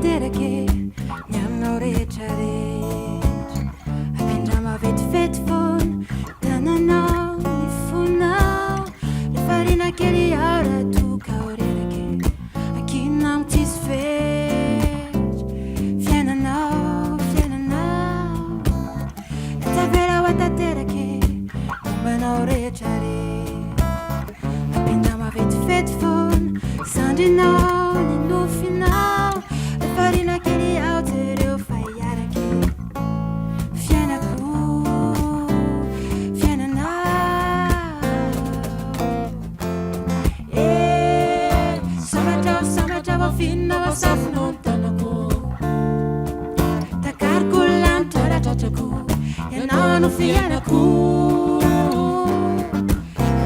tanterake ny aminao rehetrarehetra apindra mavetivety foana tananao ny fonao rehefa rina kely aho raha toka ao rerake akina amy tsisy fetra fiainanao tavela ho tanterake mombanao rehetrarehetra apindra mavetivety foana sandrinao ny nofinao rehefa rina kely aho jereo fa iarake fiainako sambatra vafinao asafinao ny tanako takariko lanitra ratratrako ianao no fiainako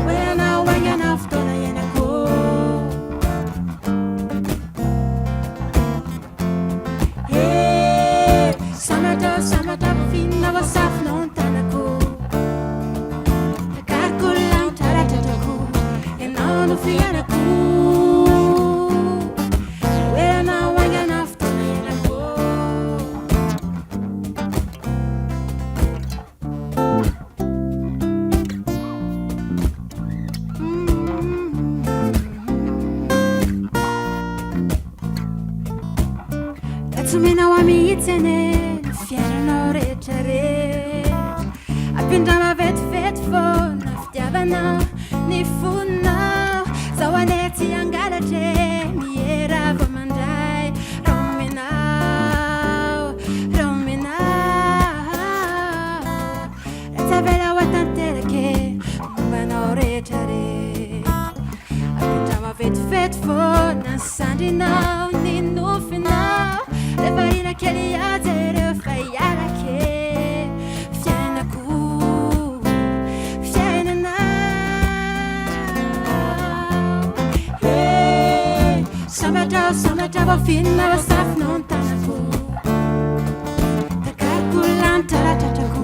oenao aiana fotoana iainako sambatra vafinao asafinao ny tanako takariko lanitra ratratrako ianao no fiainako Minao amihitsene ny fiainanao rehetrarehetra apindra mavetivety foana fitiavanao ny fonao zao ane tsy angalatre mierava mandray romenao retavela ho tanterake mombanao rehetrarehetra apindra mavetivety foana sandrinao ny nofinao rehefa rina kely aho jereo fa iarake fiainako sambatra vafinao asafinao ny tanako takariko lanitra ratratrako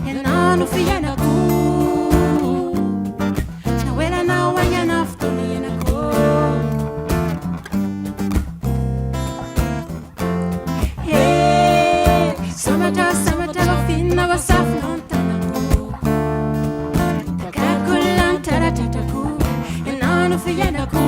ianao no fiainako naoelanao aiana fotoana iainako sambatra vafinao asafinao ny tanako takariko lanitra ratratrako ianao no fiainako